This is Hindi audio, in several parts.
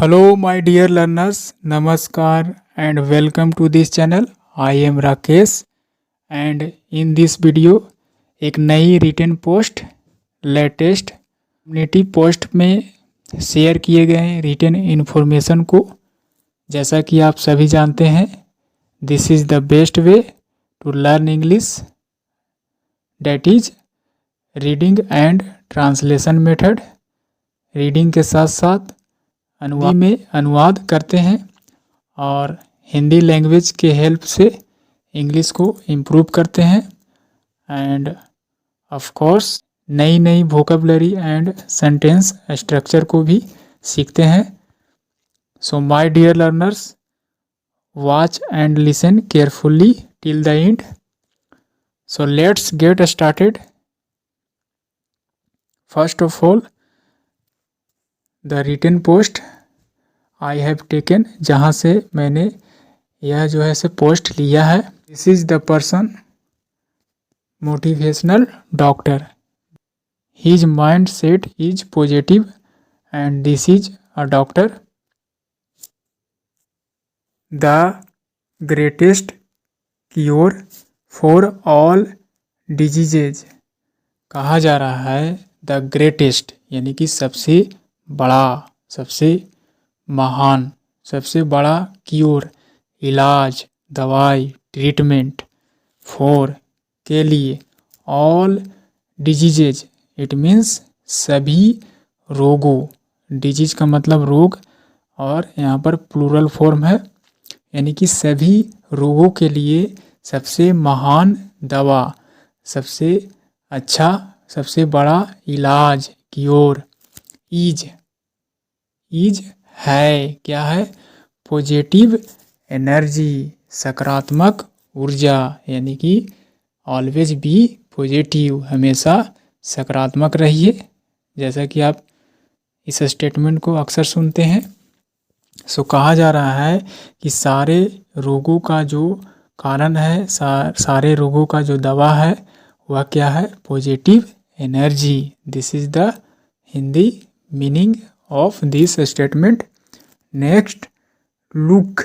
Hello, my dear learners. Namaskar and welcome to this channel. I am Rakesh and in this video एक नई written post latest community post में शेयर किए गए रिटन इन्फॉर्मेशन को जैसा कि आप सभी जानते हैं this is the best way to learn English that is reading and translation method. Reading के साथ साथ अनुवाद में अनुवाद करते हैं और हिंदी लैंग्वेज के हेल्प से इंग्लिश को इम्प्रूव करते हैं एंड ऑफ कोर्स नई नई वोकैबुलरी एंड सेंटेंस स्ट्रक्चर को भी सीखते हैं। So my dear learners, watch and listen carefully till the end. So let's get started. First of all the written post I have taken, जहाँ से मैंने यह जो है से पोस्ट लिया है। This is the person motivational doctor, his mind set is positive and this is a doctor. The greatest cure for all diseases, कहा जा रहा है द ग्रेटेस्ट यानी कि सबसे बड़ा, सबसे महान, सबसे बड़ा क्योर, इलाज, दवाई, ट्रीटमेंट, फॉर के लिए, ऑल डिजीजेज इट मीन्स सभी रोगों, डिजीज का मतलब रोग और यहाँ पर प्लूरल फॉर्म है यानी कि सभी रोगों के लिए सबसे महान दवा, सबसे अच्छा, सबसे बड़ा इलाज, क्योर, इज है, क्या है, पॉजिटिव एनर्जी, सकारात्मक ऊर्जा यानी कि ऑलवेज बी पॉजिटिव, हमेशा सकारात्मक रहिए, जैसा कि आप इस स्टेटमेंट को अक्सर सुनते हैं। सो कहा जा रहा है कि सारे रोगों का जो कारण है, सारे रोगों का जो दवा है वह क्या है, positive energy. This is the Hindi meaning of this statement. Next, look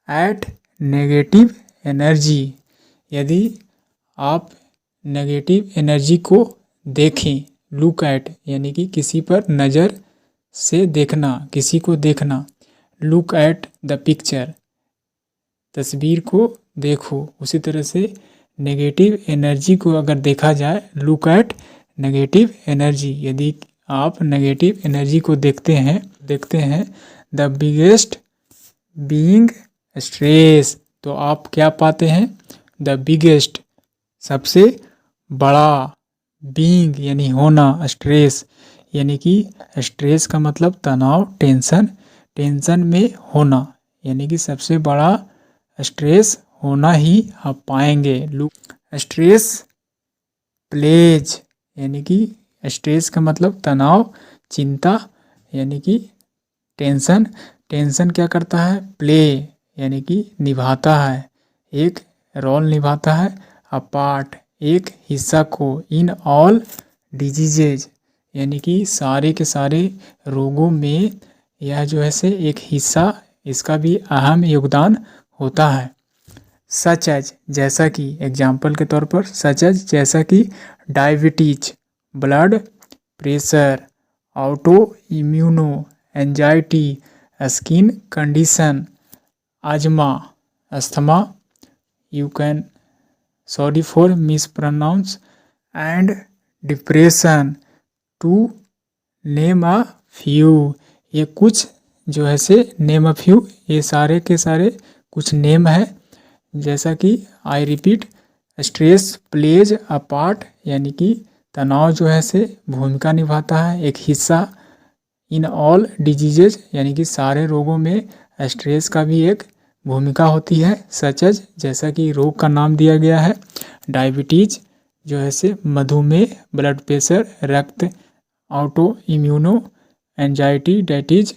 at negative energy. यदि आप नेगेटिव एनर्जी को देखें, लुक एट यानी कि किसी पर नज़र से देखना, किसी को देखना, लुक एट द पिक्चर, तस्वीर को देखो, उसी तरह से नेगेटिव एनर्जी को अगर देखा जाए, लुक एट नेगेटिव एनर्जी, यदि आप नेगेटिव एनर्जी को देखते हैं द बिगेस्ट बीइंग स्ट्रेस, तो आप क्या पाते हैं, द बिगेस्ट सबसे बड़ा, बीइंग यानी होना, स्ट्रेस यानी कि स्ट्रेस का मतलब तनाव, टेंशन, टेंशन में होना यानी कि सबसे बड़ा स्ट्रेस होना ही आप पाएंगे। स्ट्रेस प्लेज यानी कि स्ट्रेस का मतलब तनाव, चिंता यानी कि टेंशन, टेंशन क्या करता है, प्ले यानी कि निभाता है, एक रोल निभाता है, अ पार्ट एक हिस्सा को, इन ऑल डिजीजेज यानी कि सारे के सारे रोगों में यह जो है से एक हिस्सा, इसका भी अहम योगदान होता है। सच एज जैसा कि, एग्जाम्पल के तौर पर, सच एज जैसा कि diabetes, blood pressure, auto immuno anxiety, skin condition, asthma, asthma, you can sorry for mispronounce, and depression, to name a few. ये कुछ जो है से नेम अ फ्यू, ये सारे के सारे कुछ नेम है, जैसा कि I repeat, stress plays a part यानी कि तनाव जो है से भूमिका निभाता है, एक हिस्सा, इन ऑल डिजीजेज यानी कि सारे रोगों में स्ट्रेस का भी एक भूमिका होती है। सच एज जैसा कि रोग का नाम दिया गया है, डायबिटीज जो है से मधुमेह, ब्लड प्रेशर, रक्त, auto immuno anxiety that is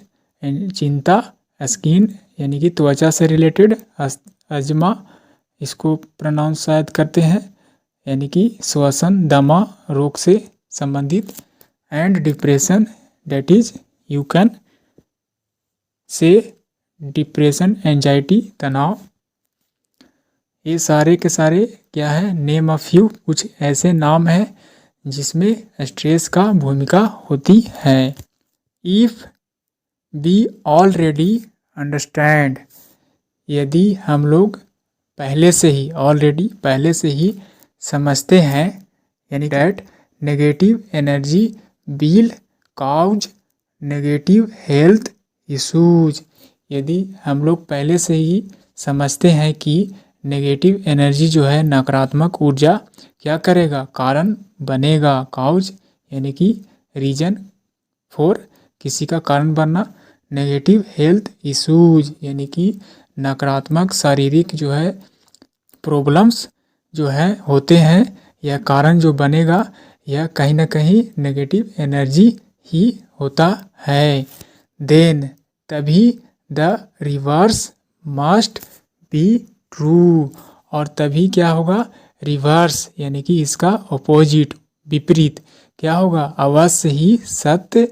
चिंता, स्किन यानी कि त्वचा से रिलेटेड, अजमा इसको प्रोनाउंस शायद करते हैं यानी कि श्वसन, दमा रोग से संबंधित, and depression that is you can say depression, anxiety, तनाव, ये सारे के सारे क्या है, नेम ऑफ फ्यू, कुछ ऐसे नाम हैं जिसमें स्ट्रेस का भूमिका होती है। इफ़ वी ऑलरेडी अंडरस्टैंड, यदि हम लोग पहले से ही समझते हैं, यानी that negative energy will cause negative health issues, यदि हम लोग पहले से ही समझते हैं कि नेगेटिव एनर्जी जो है, नकारात्मक ऊर्जा क्या करेगा, कारण बनेगा। काउज यानी कि रीजन फॉर, किसी का कारण बनना। नेगेटिव हेल्थ इशूज यानी कि नकारात्मक शारीरिक जो है प्रॉब्लम्स जो है होते हैं, यह कारण जो बनेगा यह कहीं ना कहीं नेगेटिव एनर्जी ही होता है। देन तभी the reverse must be true, और तभी क्या होगा, रिवर्स यानी कि इसका अपोजिट, विपरीत क्या होगा, अवश्य ही सत्य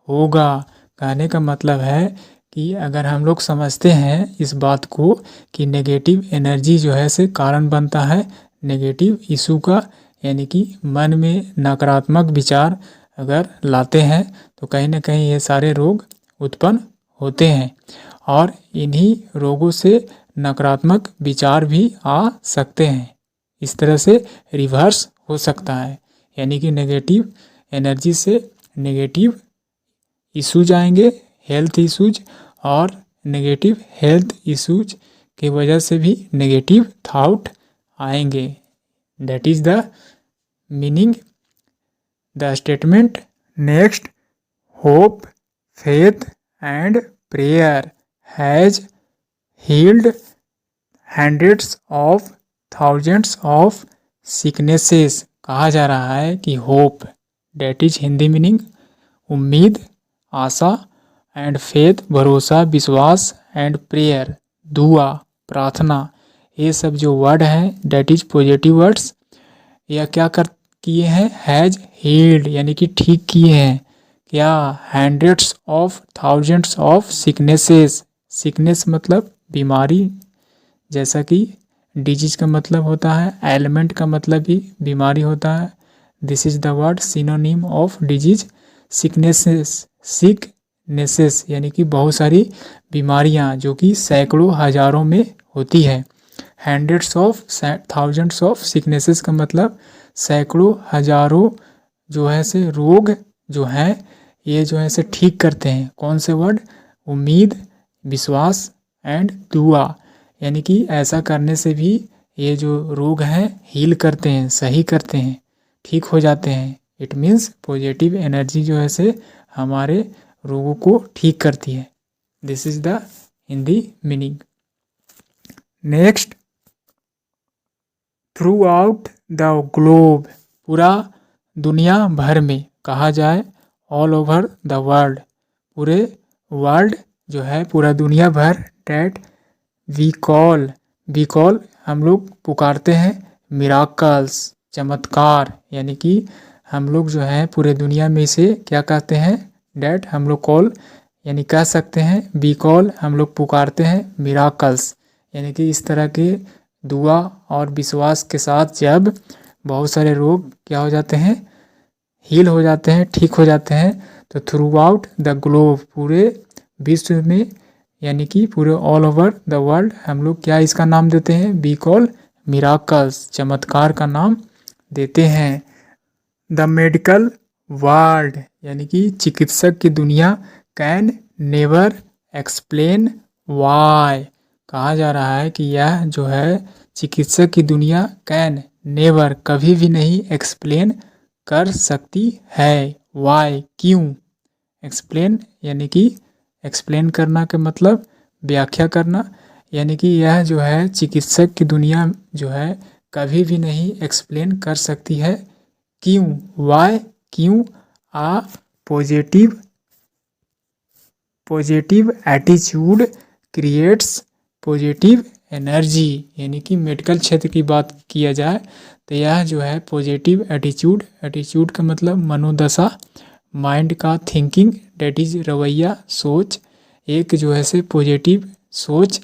होगा। कहने का मतलब है कि अगर हम लोग समझते हैं इस बात को कि नेगेटिव एनर्जी जो है से कारण बनता है नेगेटिव इशू का, यानी कि मन में नकारात्मक विचार अगर लाते हैं तो कहीं ना कहीं ये सारे रोग उत्पन्न होते हैं, और इन्हीं रोगों से नकारात्मक विचार भी आ सकते हैं। इस तरह से रिवर्स हो सकता है, यानी कि नेगेटिव एनर्जी से नेगेटिव इशूज आएंगे, हेल्थ इशूज, और नेगेटिव हेल्थ इशूज की वजह से भी नेगेटिव थॉट आएंगे। That is the meaning the statement. Next, hope, faith and prayer has healed hundreds of thousands of sicknesses. कहा जा रहा है कि hope, that is Hindi meaning उम्मीद, आशा, एंड फेथ भरोसा, विश्वास, एंड प्रेयर दुआ, प्रार्थना, ये सब जो वर्ड हैं डेट इज पॉजिटिव वर्ड्स, यह क्या कर किए हैं, हैज हील्ड यानी कि ठीक किए हैं क्या, hundreds of thousands of sicknesses. Sickness मतलब बीमारी, जैसा कि डिजीज का मतलब होता है, एलिमेंट का मतलब भी बीमारी होता है। This is the word synonym of disease, sicknesses. Sicknesses यानी कि बहुत सारी बीमारियां जो कि सैकड़ों हजारों में होती है। Hundreds of thousands of sicknesses का मतलब सैकड़ों हजारों जो है से रोग जो हैं ये जो है से ठीक करते हैं। कौन से वर्ड, उम्मीद, विश्वास एंड दुआ, यानी कि ऐसा करने से भी ये जो रोग हैं हील करते हैं, सही करते हैं, ठीक हो जाते हैं। इट मीन्स पॉजिटिव एनर्जी जो है से हमारे रोगों को ठीक करती है। This is the Hindi meaning. Next, through out the globe, पूरा दुनिया भर में, कहा जाए ऑल ओवर द वर्ल्ड, पूरे वर्ल्ड जो है पूरा दुनिया भर, डैट वी कॉल हम लोग पुकारते हैं, मिराकल्स चमत्कार, यानी कि हम लोग जो है पूरे दुनिया में इसे क्या कहते हैं, डैट हम लोग कॉल यानी कह सकते हैं, वी कॉल हम लोग पुकारते हैं, मिराकल्स यानी कि इस तरह के दुआ और विश्वास के साथ जब बहुत सारे रोग क्या हो जाते हैं, हील हो जाते हैं, ठीक हो जाते हैं, तो थ्रू आउट द ग्लोब, पूरे विश्व में यानी कि पूरे ऑल ओवर द वर्ल्ड हम लोग क्या इसका नाम देते हैं, वी कॉल मिराकल्स, चमत्कार का नाम देते हैं। द मेडिकल वर्ल्ड यानी कि चिकित्सक की दुनिया, कैन नेवर एक्सप्लेन वाई, कहा जा रहा है कि यह जो है चिकित्सक की दुनिया कैन नेवर कभी भी नहीं एक्सप्लेन कर सकती है, वाई क्यों, एक्सप्लेन यानी कि एक्सप्लेन करना के मतलब व्याख्या करना, यानी कि यह जो है चिकित्सक की दुनिया जो है कभी भी नहीं एक्सप्लेन कर सकती है, क्यों, वाई क्यों, a positive attitude creates positive energy, यानी कि मेडिकल क्षेत्र की बात किया जाए तो यह जो है पॉजिटिव एटीट्यूड का मतलब मनोदशा, माइंड का थिंकिंग, डेट इज रवैया, सोच, एक जो है से पॉजिटिव सोच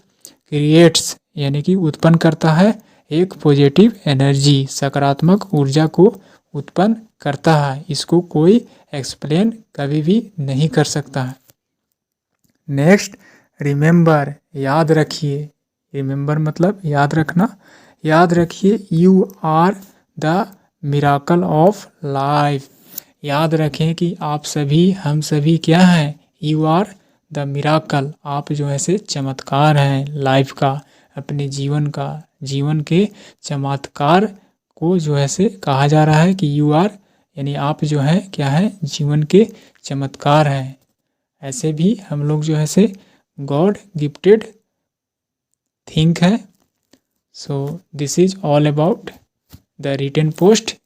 क्रिएट्स यानी कि उत्पन्न करता है एक पॉजिटिव एनर्जी, सकारात्मक ऊर्जा को उत्पन्न करता है। इसको कोई एक्सप्लेन कभी भी नहीं कर सकता है। नेक्स्ट, रिमेंबर, याद रखिए। रिमेंबर मतलब याद रखना। याद रखिए, you are the miracle of life. याद रखें कि आप सभी, हम सभी क्या हैं? यू आर द मिराकल, आप जो है से चमत्कार हैं लाइफ का, अपने जीवन का, जीवन के चमत्कार को जो है से कहा जा रहा है कि यू आर यानी आप जो है क्या है? जीवन के चमत्कार हैं। ऐसे भी हम लोग जो है से गॉड गिफ्टेड थिंक है। So this is all about the written post